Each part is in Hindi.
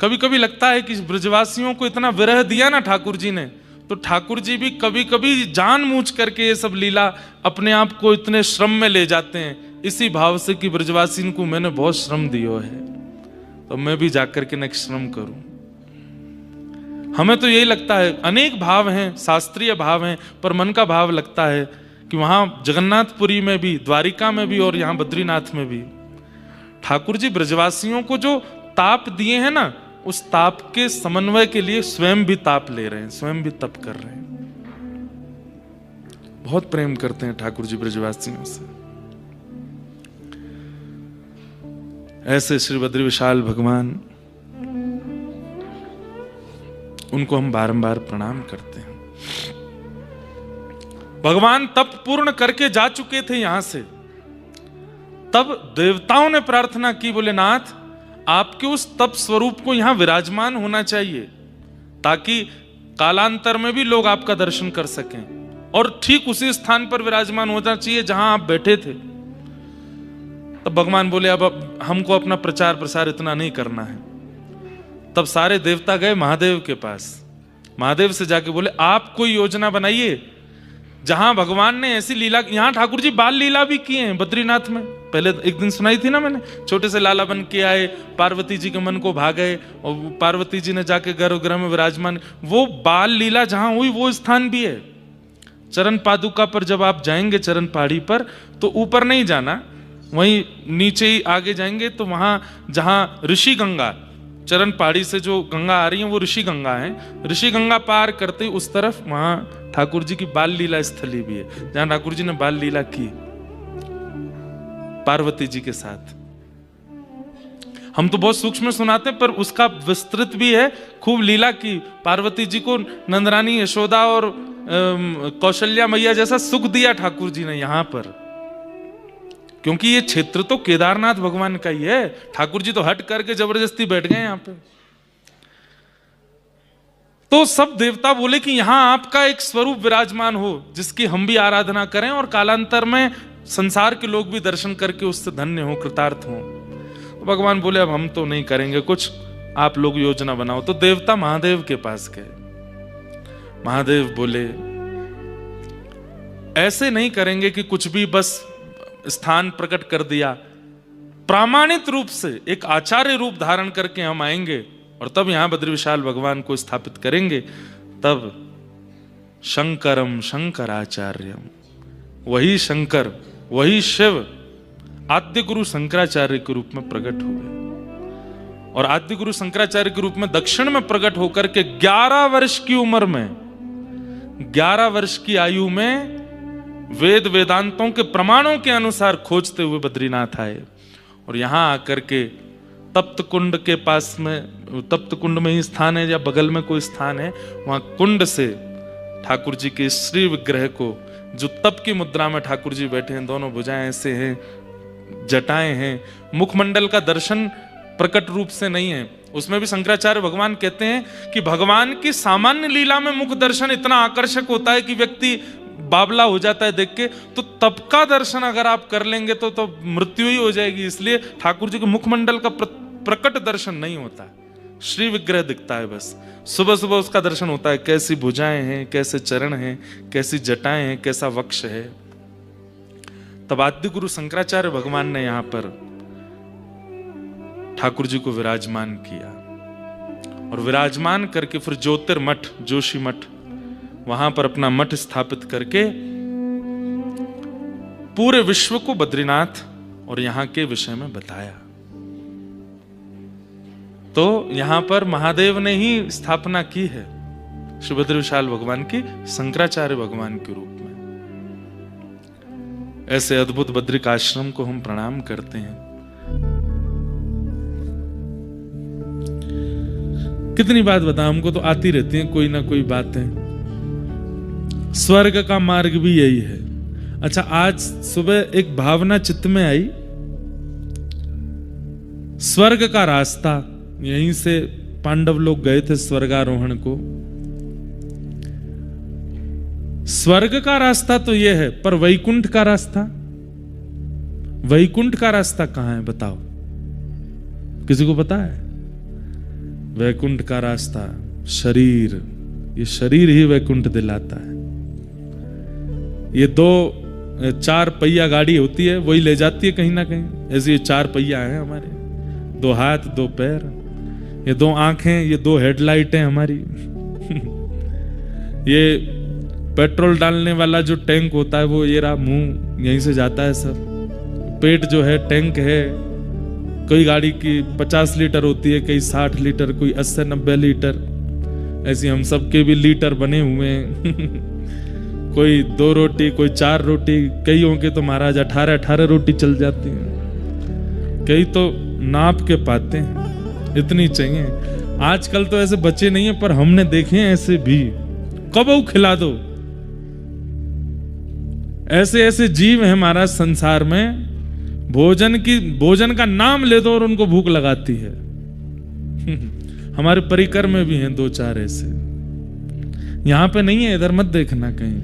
कभी कभी लगता है कि ब्रजवासियों को इतना विरह दिया ना ठाकुर जी ने, तो ठाकुर जी भी कभी कभी जानबूझ करके ये सब लीला अपने आप को इतने श्रम में ले जाते हैं, इसी भाव से कि ब्रजवासी को मैंने बहुत श्रम दियो है, तो मैं भी जाकर के नेक्स्ट श्रम करूं। हमें तो यही लगता है, अनेक भाव हैं, शास्त्रीय भाव हैं, पर मन का भाव लगता है कि वहां जगन्नाथपुरी में भी, द्वारिका में भी और यहां बद्रीनाथ में भी ठाकुर जी ब्रजवासियों को जो ताप दिए हैं ना, उस ताप के समन्वय के लिए स्वयं भी ताप ले रहे हैं, स्वयं भी तप कर रहे हैं। बहुत प्रेम करते हैं ठाकुर जी ब्रजवासियों से। ऐसे श्री बद्री विशाल भगवान, उनको हम बारंबार प्रणाम करते हैं। भगवान तप पूर्ण करके जा चुके थे यहां से, तब देवताओं ने प्रार्थना की, बोले नाथ आपके उस तप स्वरूप को यहां विराजमान होना चाहिए, ताकि कालांतर में भी लोग आपका दर्शन कर सकें, और ठीक उसी स्थान पर विराजमान होना चाहिए जहां आप बैठे थे। तब भगवान बोले अब हमको अपना प्रचार प्रसार इतना नहीं करना है। तब सारे देवता गए महादेव के पास, महादेव से जाके बोले आप कोई योजना बनाइए जहां भगवान ने ऐसी लीला, यहां ठाकुर जी बाल लीला भी किए हैं बद्रीनाथ में, पहले एक दिन सुनाई थी ना मैंने, छोटे से लाला बन के आए, पार्वती जी के मन को भा गए, और पार्वती जी ने जाके गर्भगृह में विराजमान, वो बाल लीला जहां हुई वो स्थान भी है। चरण पादुका पर जब आप जाएंगे, चरण पहाड़ी पर, तो ऊपर नहीं जाना, वहीं नीचे ही आगे जाएंगे तो वहां जहां ऋषि गंगा, चरण पहाड़ी से जो गंगा आ रही है वो ऋषि गंगा है, ऋषि गंगा पार करते उस तरफ वहां ठाकुर जी की बाल लीला स्थली भी है, जहां ठाकुर जी ने बाल लीला की पार्वती जी के साथ। हम तो बहुत सूक्ष्म सुनाते हैं, पर उसका विस्तृत भी है, खूब लीला की। पार्वती जी को नंदरानी यशोदा और कौशल्या मैया जैसा सुख दिया ठाकुर जी ने यहां पर, क्योंकि ये क्षेत्र तो केदारनाथ भगवान का ही है। ठाकुर जी तो हट करके जबरदस्ती बैठ गए यहां पे। तो सब देवता बोले कि यहां आपका एक स्वरूप विराजमान हो, जिसकी हम भी आराधना करें, और कालांतर में संसार के लोग भी दर्शन करके उससे धन्य हो, कृतार्थ हो। तो भगवान बोले अब हम तो नहीं करेंगे कुछ, आप लोग योजना बनाओ। तो देवता महादेव के पास गए। महादेव बोले ऐसे नहीं करेंगे कि कुछ भी बस स्थान प्रकट कर दिया, प्रामाणिक रूप से एक आचार्य रूप धारण करके हम आएंगे और तब यहां बद्री विशाल भगवान को स्थापित करेंगे। तब शंकरम शंकराचार्यम, वही शंकर, वही शिव आद्य गुरु शंकराचार्य के रूप में प्रकट हुए। और आद्य गुरु शंकराचार्य के रूप में दक्षिण में प्रकट होकर के 11 वर्ष की उम्र में, 11 वर्ष की आयु में वेद वेदांतों के प्रमाणों के अनुसार खोजते हुए बद्रीनाथ आए। और यहां आकर के तप्त कुंड के पास में, तप्त कुंड में ही स्थान है या बगल में कोई स्थान है, वहां कुंड से ठाकुर जी के श्री विग्रह को, जो तप की मुद्रा में ठाकुर जी बैठे हैं, दोनों भुजाएं ऐसे हैं, जटाएं हैं, मुखमंडल का दर्शन प्रकट रूप से नहीं है। उसमें भी शंकराचार्य भगवान कहते हैं कि भगवान की सामान्य लीला में मुख दर्शन इतना आकर्षक होता है कि व्यक्ति बावला हो जाता है देख के, तो तप का दर्शन अगर आप कर लेंगे तो मृत्यु ही हो जाएगी। इसलिए ठाकुर जी के मुखमंडल का प्रकट दर्शन नहीं होता, श्री विग्रह दिखता है बस। सुबह सुबह उसका दर्शन होता है, कैसी भुजाएं हैं, कैसे चरण हैं, कैसी जटाएं हैं, कैसा वक्ष है। तब आद्य गुरु शंकराचार्य भगवान ने यहां पर ठाकुर जी को विराजमान किया, और विराजमान करके फिर ज्योतिर्मठ, जोशी मठ, वहां पर अपना मठ स्थापित करके पूरे विश्व को बद्रीनाथ और यहां के विषय में बताया। तो यहां पर महादेव ने ही स्थापना की है श्री बद्री विशाल भगवान की, शंकराचार्य भगवान के रूप में। ऐसे अद्भुत बद्रिक आश्रम को हम प्रणाम करते हैं। कितनी बात बता, हमको तो आती रहती है कोई ना कोई बातें। स्वर्ग का मार्ग भी यही है। अच्छा, आज सुबह एक भावना चित्त में आई, स्वर्ग का रास्ता, यहीं से पांडव लोग गए थे स्वर्गारोहण को। स्वर्ग का रास्ता तो यह है, पर वैकुंठ का रास्ता, वैकुंठ का रास्ता कहां है बताओ, किसी को पता है? वैकुंठ का रास्ता शरीर, ये शरीर ही वैकुंठ दिलाता है। ये 4 पहिया गाड़ी होती है, वही ले जाती है कहीं ना कहीं। ऐसे ये 4 पहिया हैं हमारे, 2 हाथ 2 पैर, ये 2 आंखें, ये 2 हेडलाइटें हमारी। ये पेट्रोल डालने वाला जो टैंक होता है वो ये रहा, मुंह यहीं से जाता है सब। पेट जो है टैंक है, कोई गाड़ी की 50 लीटर होती है, कई 60 लीटर, कोई 80-90 लीटर, ऐसे हम सबके भी लीटर बने हुए हैं। कोई 2 रोटी, कोई 4 रोटी, कईयों के तो महाराज 18-18 रोटी चल जाती हैं, कई तो नाप के पाते हैं, इतनी चाहिए। आजकल तो ऐसे बच्चे नहीं है, पर हमने देखे हैं ऐसे भी, कब खिला दो। ऐसे ऐसे जीव हैं महाराज संसार में, भोजन का नाम ले दो और उनको भूख लगाती है। हमारे परिकर में भी हैं 2-4 ऐसे। यहां पे नहीं है, इधर मत देखना कहीं,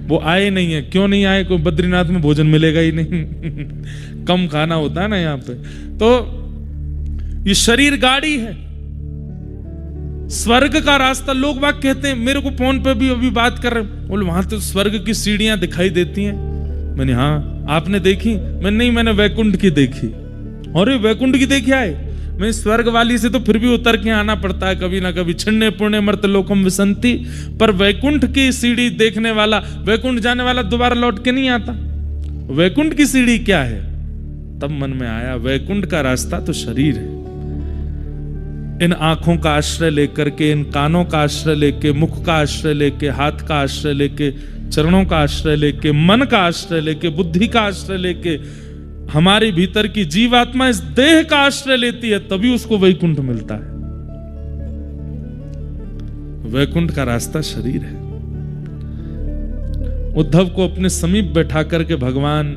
वो आए नहीं है। क्यों नहीं आए? कोई बद्रीनाथ में भोजन मिलेगा ही नहीं। कम खाना होता है ना यहाँ पे। तो ये शरीर गाड़ी है, स्वर्ग का रास्ता। लोग बात कहते हैं, मेरे को फोन पे भी अभी बात कर रहे, बोले वहां तो स्वर्ग की सीढ़ियां दिखाई देती हैं। मैंने हाँ, आपने देखी? नहीं, मैंने वैकुंठ की देखी। अरे वैकुंठ की देखी आए? मैं स्वर्ग वाली से तो फिर भी उतर के आना पड़ता है कभी ना कभी, छिन्ने पुण्य मर्त लोकम विसंति। पर वैकुंठ की सीढ़ी देखने वाला, वैकुंठ जाने वाला दोबारा लौट के नहीं आता। वैकुंठ की सीढ़ी क्या है? तब मन में आया, वैकुंठ का रास्ता तो शरीर है। इन आंखों का आश्रय लेकर के, इन कानों का आश्रय लेके, मुख का आश्रय लेके, हाथ का आश्रय लेके, चरणों का आश्रय लेके, मन का आश्रय लेके, बुद्धि का आश्रय लेके, हमारे भीतर की जीवात्मा इस देह का आश्रय लेती है, तभी उसको वैकुंठ मिलता है। वैकुंठ का रास्ता शरीर है। उद्धव को अपने समीप बैठा करके भगवान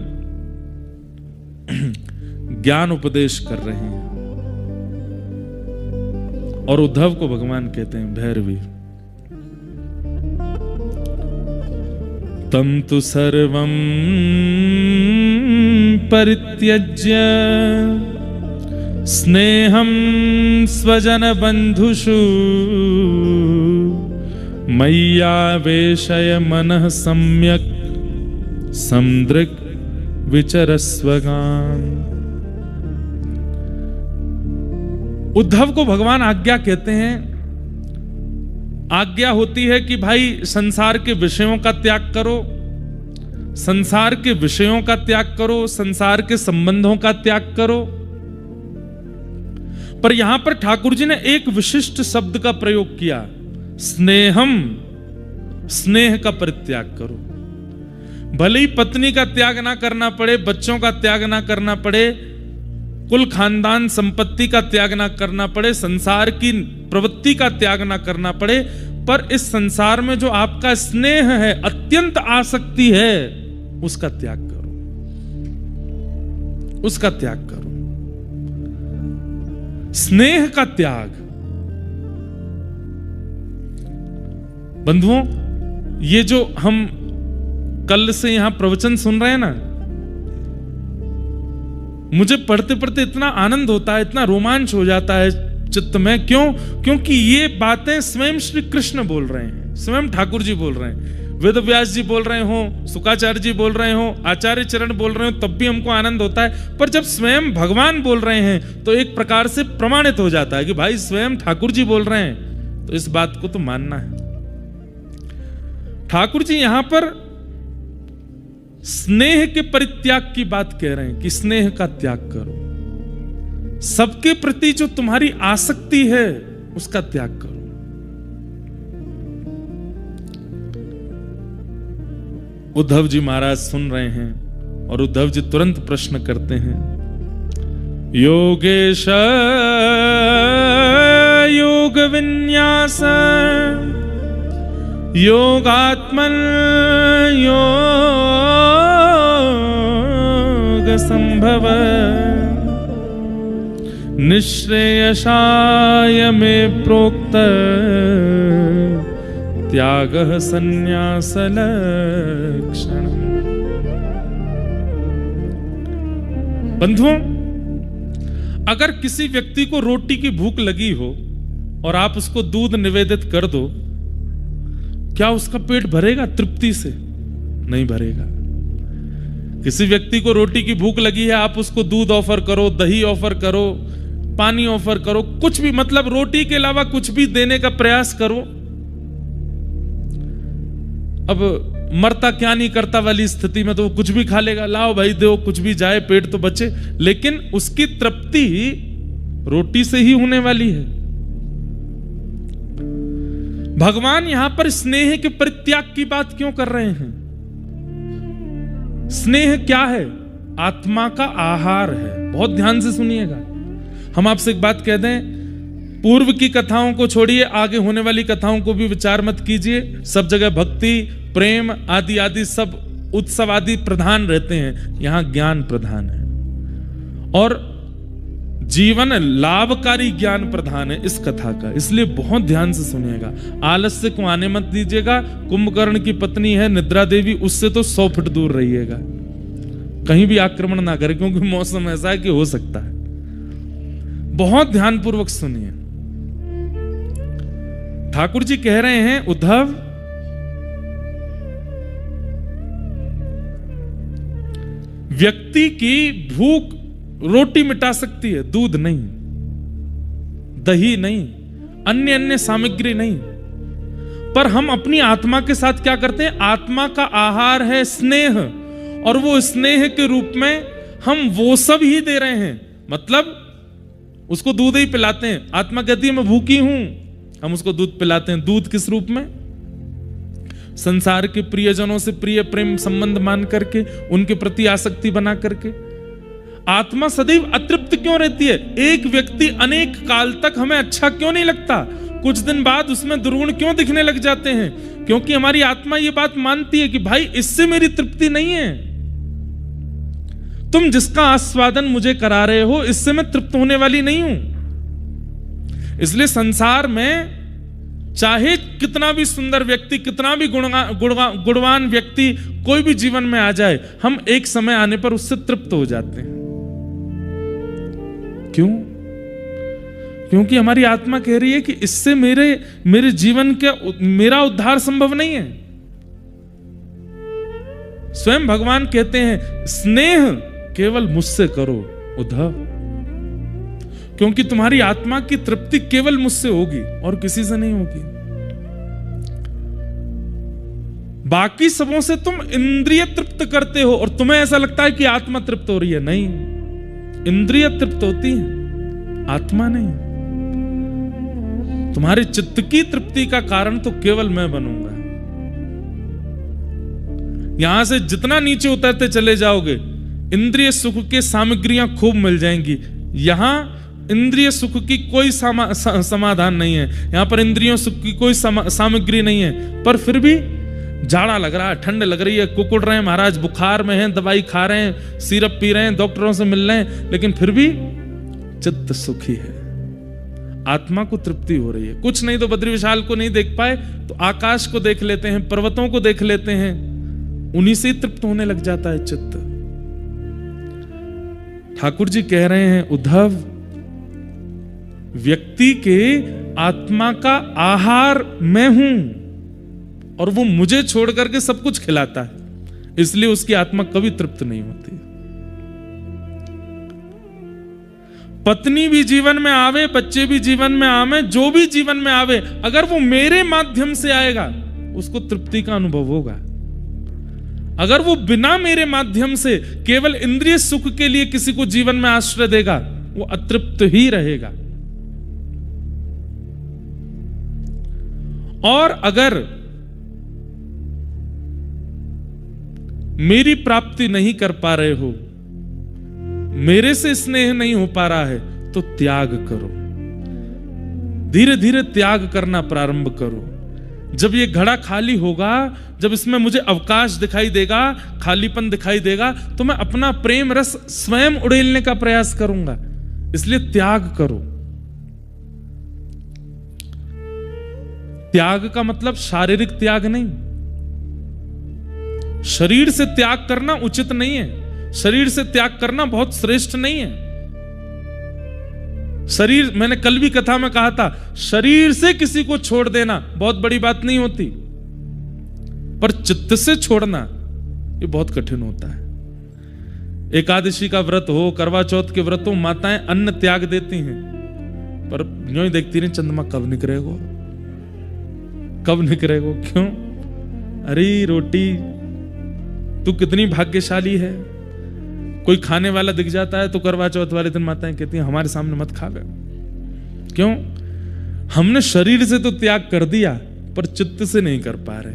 ज्ञान उपदेश कर रहे हैं, और उद्धव को भगवान कहते हैं भैरवी। तम तु सर्वं परित्यज्य स्नेहं स्वजन बंधुषु मय्यावेशय मनः सम्यक् समदृक् विचरस्वगान्। उद्धव को भगवान आज्ञा कहते हैं। आज्ञा होती है कि भाई संसार के विषयों का त्याग करो, संसार के विषयों का त्याग करो, संसार के संबंधों का त्याग करो। पर यहां पर ठाकुर जी ने एक विशिष्ट शब्द का प्रयोग किया, स्नेहम, स्नेह का परित्याग करो। भले ही पत्नी का त्याग ना करना पड़े, बच्चों का त्याग ना करना पड़े, कुल खानदान संपत्ति का त्याग ना करना पड़े, संसार की प्रवृत्ति का त्याग ना करना पड़े, पर इस संसार में जो आपका स्नेह है, अत्यंत आसक्ति है, उसका त्याग करो, उसका त्याग करो। स्नेह का त्याग। बंधुओं, ये जो हम कल से यहां प्रवचन सुन रहे हैं ना, मुझे पढ़ते पढ़ते इतना आनंद होता है, इतना रोमांच हो जाता है चित्त में। क्यों? क्योंकि ये बातें स्वयं श्री कृष्ण बोल रहे हैं, स्वयं ठाकुर जी बोल रहे हैं। वेद व्यास जी बोल रहे हो, शुकाचार्य जी बोल रहे हो, आचार्य चरण बोल रहे हो, तब भी हमको आनंद होता है। पर जब स्वयं भगवान बोल रहे हैं तो एक प्रकार से प्रमाणित हो जाता है कि भाई स्वयं ठाकुर जी बोल रहे हैं, तो इस बात को तो मानना है। ठाकुर जी यहां पर स्नेह के परित्याग की बात कह रहे हैं कि स्नेह का त्याग करो, सबके प्रति जो तुम्हारी आसक्ति है उसका त्याग करो। उद्धव जी महाराज सुन रहे हैं और उद्धव जी तुरंत प्रश्न करते हैं, योगेश योग विन्यास योगात्मन योग संभव निश्रेयसाय में प्रोक्त त्याग संन्यास लक्षण। बंधुओं, अगर किसी व्यक्ति को रोटी की भूख लगी हो और आप उसको दूध निवेदित कर दो, क्या उसका पेट भरेगा तृप्ति से? नहीं भरेगा। किसी व्यक्ति को रोटी की भूख लगी है, आप उसको दूध ऑफर करो, दही ऑफर करो, पानी ऑफर करो, कुछ भी, मतलब रोटी के अलावा कुछ भी देने का प्रयास करो। अब मरता क्या नहीं करता वाली स्थिति में तो वो कुछ भी खा लेगा, लाओ भाई दो, कुछ भी जाए, पेट तो बचे। लेकिन उसकी तृप्ति रोटी से ही होने वाली है। भगवान यहां पर स्नेह के परित्याग की बात क्यों कर रहे हैं? स्नेह क्या है? आत्मा का आहार है। बहुत ध्यान से सुनिएगा। हम आपसे एक बात कह दें, पूर्व की कथाओं को छोड़िए, आगे होने वाली कथाओं को भी विचार मत कीजिए। सब जगह भक्ति, प्रेम आदि आदि सब उत्सव आदि प्रधान रहते हैं, यहां ज्ञान प्रधान है और जीवन लाभकारी ज्ञान प्रधान है इस कथा का। इसलिए बहुत ध्यान से सुनिएगा। आलस्य को आने मत दीजिएगा। कुंभकर्ण की पत्नी है निद्रा देवी, उससे तो 100 फुट दूर रहिएगा, कहीं भी आक्रमण ना करे, क्योंकि मौसम ऐसा है कि हो सकता है। बहुत ध्यानपूर्वक सुनिए। ठाकुर जी कह रहे हैं, उद्धव व्यक्ति की भूख रोटी मिटा सकती है, दूध नहीं, दही नहीं, अन्य अन्य सामग्री नहीं। पर हम अपनी आत्मा के साथ क्या करते हैं? आत्मा का आहार है स्नेह, और वो स्नेह के रूप में हम वो सब ही दे रहे हैं। मतलब उसको दूध ही पिलाते हैं। आत्मा कहती है मैं भूखी हूं, हम उसको दूध पिलाते हैं। दूध किस रूप में? संसार के प्रियजनों से प्रिय प्रेम संबंध मान करके, उनके प्रति आसक्ति बना करके। आत्मा सदैव अतृप्त क्यों रहती है? एक व्यक्ति अनेक काल तक हमें अच्छा क्यों नहीं लगता? कुछ दिन बाद उसमें दुर्गुण क्यों दिखने लग जाते हैं? क्योंकि हमारी आत्मा ये बात मानती है कि भाई इससे मेरी तृप्ति नहीं है। तुम जिसका आस्वादन मुझे करा रहे हो, इससे मैं तृप्त होने वाली नहीं हूं। इसलिए संसार में चाहे कितना भी सुंदर व्यक्ति, कितना भी गुणवान व्यक्ति कोई भी जीवन में आ जाए, हम एक समय आने पर उससे तृप्त हो जाते हैं। क्यों? क्योंकि हमारी आत्मा कह रही है कि इससे मेरे जीवन के मेरा उद्धार संभव नहीं है। स्वयं भगवान कहते हैं स्नेह केवल मुझसे करो उद्धव, क्योंकि तुम्हारी आत्मा की तृप्ति केवल मुझसे होगी और किसी से नहीं होगी। बाकी सबों से तुम इंद्रिय तृप्त करते हो और तुम्हें ऐसा लगता है कि आत्मा तृप्त हो रही है। नहीं, इंद्रिय तृप्त होती है, आत्मा नहीं। तुम्हारे चित्त की तृप्ति का कारण तो केवल मैं बनूंगा। यहां से जितना नीचे उतरते चले जाओगे, इंद्रिय सुख के सामग्रियां खूब मिल जाएंगी। यहां इंद्रिय सुख की कोई समाधान नहीं है, यहां पर इंद्रियों सुख की कोई सामग्री नहीं है। पर फिर भी जाड़ा लग रहा है, ठंड लग रही है, कुकुड़ रहे हैं महाराज, बुखार में हैं, दवाई खा रहे हैं, सिरप पी रहे हैं, डॉक्टरों से मिल रहे हैं, लेकिन फिर भी चित्त सुखी है, आत्मा को तृप्ति हो रही है। कुछ नहीं तो बद्री विशाल को नहीं देख पाए तो आकाश को देख लेते हैं, पर्वतों को देख लेते हैं, उन्हीं से तृप्त होने लग जाता है चित्त। ठाकुर जी कह रहे हैं उद्धव, व्यक्ति के आत्मा का आहार मैं हूं और वो मुझे छोड़ करके सब कुछ खिलाता है, इसलिए उसकी आत्मा कभी तृप्त नहीं होती। पत्नी भी जीवन में आवे, बच्चे भी जीवन में आवे, जो भी जीवन में आवे, अगर वो मेरे माध्यम से आएगा उसको तृप्ति का अनुभव होगा। अगर वो बिना मेरे माध्यम से केवल इंद्रिय सुख के लिए किसी को जीवन में आश्रय देगा, वो अतृप्त ही रहेगा। और अगर मेरी प्राप्ति नहीं कर पा रहे हो, मेरे से स्नेह नहीं हो पा रहा है, तो त्याग करो, धीरे धीरे त्याग करना प्रारंभ करो। जब ये घड़ा खाली होगा, जब इसमें मुझे अवकाश दिखाई देगा, खालीपन दिखाई देगा, तो मैं अपना प्रेम रस स्वयं उड़ेलने का प्रयास करूंगा। इसलिए त्याग करो। त्याग का मतलब शारीरिक त्याग नहीं, शरीर से त्याग करना उचित नहीं है, शरीर से त्याग करना बहुत श्रेष्ठ नहीं है। शरीर, मैंने कल भी कथा में कहा था, शरीर से किसी को छोड़ देना बहुत बड़ी बात नहीं होती, पर चित्त से छोड़ना ये बहुत कठिन होता है। एकादशी का व्रत हो, करवा चौथ के व्रत हो, माताएं अन्न त्याग देती हैं, पर यूं ही देखती नहीं चंद्रमा कब निकलेगा, कब निकलेगा। क्यों? अरे रोटी, तू कितनी भाग्यशाली है। कोई खाने वाला दिख जाता है तो करवा चौथ वाले दिन माताएं कहती हैं हमारे सामने मत खा गए। क्यों? हमने शरीर से तो त्याग कर दिया, पर चित्त से नहीं कर पा रहे।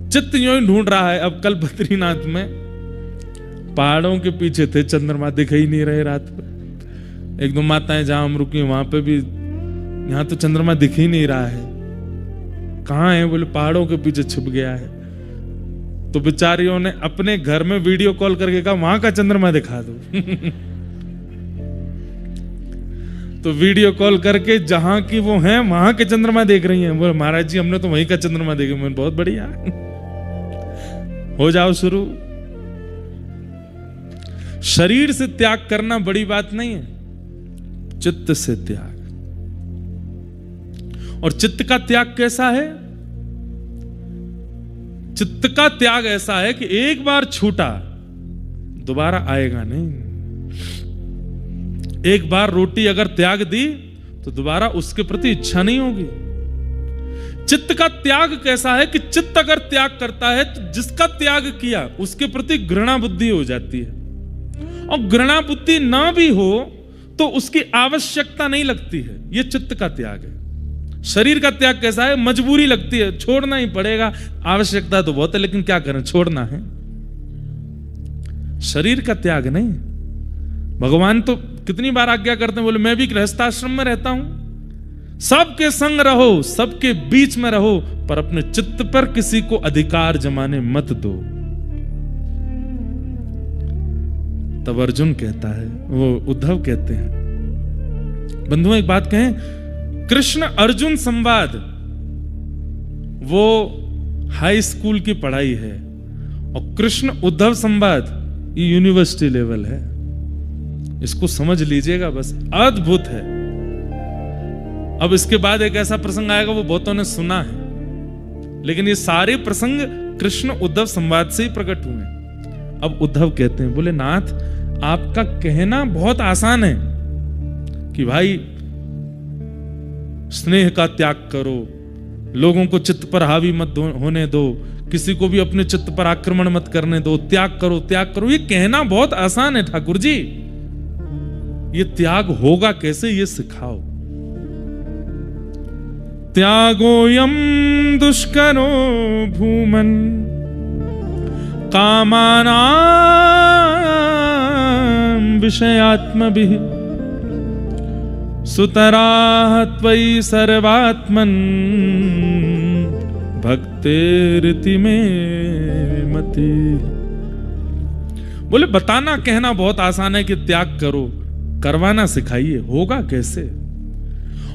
चित्त यूं ही ढूंढ रहा है। अब कल बद्रीनाथ में पहाड़ों के पीछे थे, चंद्रमा दिख ही नहीं रहे रात में। एक दो माताएं जहां हम रुकी वहां पे भी, यहां तो चंद्रमा दिख ही नहीं रहा है, कहां है? बोले पहाड़ों के पीछे छिप गया है। तो बेचारियों ने अपने घर में वीडियो कॉल करके कहा वहां का चंद्रमा दिखा दो। तो वीडियो कॉल करके जहां की वो हैं वहां के चंद्रमा देख रही हैं। बोले महाराज जी हमने तो वहीं का चंद्रमा देखे। मैंने बहुत बढ़िया, हो जाओ शुरू। शरीर से त्याग करना बड़ी बात नहीं है, चित्त से त्याग। और चित्त का त्याग कैसा है? चित्त का त्याग ऐसा है कि एक बार छूटा दोबारा आएगा नहीं। एक बार रोटी अगर त्याग दी तो दोबारा उसके प्रति इच्छा नहीं होगी। चित्त का त्याग कैसा है कि चित्त अगर त्याग करता है तो जिसका त्याग किया उसके प्रति घृणा बुद्धि हो जाती है, और घृणा बुद्धि ना भी हो तो उसकी आवश्यकता नहीं लगती है। यह चित्त का त्याग है। शरीर का त्याग कैसा है? मजबूरी लगती है, छोड़ना ही पड़ेगा, आवश्यकता तो बहुत है लेकिन क्या करें, छोड़ना है। शरीर का त्याग नहीं। भगवान तो कितनी बार आज्ञा करते हैं, बोले मैं भी गृहस्थाश्रम में रहता हूं, सबके संग रहो, सबके बीच में रहो, पर अपने चित्त पर किसी को अधिकार जमाने मत दो। तब अर्जुन कहता है, वो उद्धव कहते हैं, बंधुओं एक बात कहें, कृष्ण अर्जुन संवाद वो हाई स्कूल की पढ़ाई है, और कृष्ण उद्धव संवाद ये यूनिवर्सिटी लेवल है। इसको समझ लीजिएगा, बस अद्भुत है। अब इसके बाद एक ऐसा प्रसंग आएगा वो बहुतों ने सुना है, लेकिन ये सारे प्रसंग कृष्ण उद्धव संवाद से ही प्रकट हुए। अब उद्धव कहते हैं, बोले नाथ आपका कहना बहुत आसान है कि भाई स्नेह का त्याग करो, लोगों को चित्त पर हावी मत होने दो, किसी को भी अपने चित्त पर आक्रमण मत करने दो, त्याग करो त्याग करो। ये कहना बहुत आसान है ठाकुर जी, ये त्याग होगा कैसे ये सिखाओ। त्यागोयम दुष्करो भूमन कामानां विषयात्मभिः सुतराः त्वयि सर्वात्मन् भक्तेरिति मे मति। बोले बताना कहना बहुत आसान है कि त्याग करो, करवाना सिखाइए, होगा कैसे।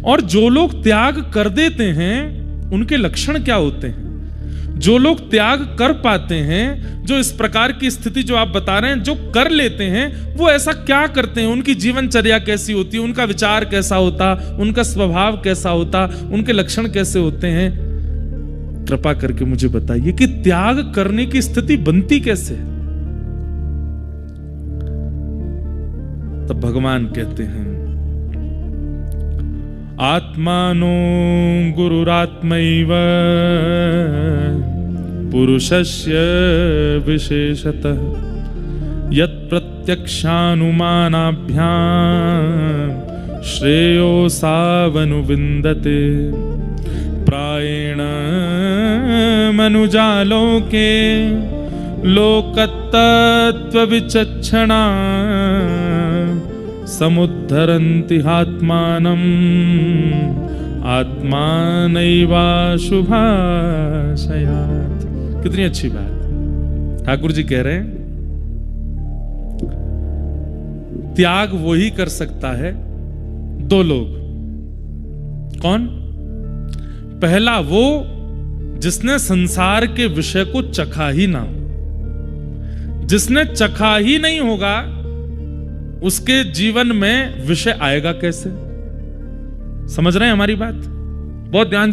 और जो लोग त्याग कर देते हैं उनके लक्षण क्या होते हैं? जो लोग त्याग कर पाते हैं, जो इस प्रकार की स्थिति जो आप बता रहे हैं, जो कर लेते हैं, वो ऐसा क्या करते हैं? उनकी जीवनचर्या कैसी होती है? उनका विचार कैसा होता? उनका स्वभाव कैसा होता? उनके लक्षण कैसे होते हैं? कृपा करके मुझे बताइए कि त्याग करने की स्थिति बनती कैसे? तब भगवान कहते हैं, आत्मानो गुरुरात्मैव पुरुषस्य विशेषतः यत् प्रत्यक्षानुमानाभ्यां श्रेयो सावनुविन्दते प्रायेण मनुजालोके लोकतत्त्वविचक्षणा समुद्धरन्ति आत्मानम् आत्मानैवाशुभाशयात्। कितनी अच्छी बात ठाकुर जी कह रहे हैं। त्याग वही कर सकता है दो लोग। कौन? पहला वो जिसने संसार के विषय को चखा ही ना हो। जिसने चखा ही नहीं होगा उसके जीवन में विषय आएगा कैसे? समझ रहे हैं हमारी बात? बहुत ध्यान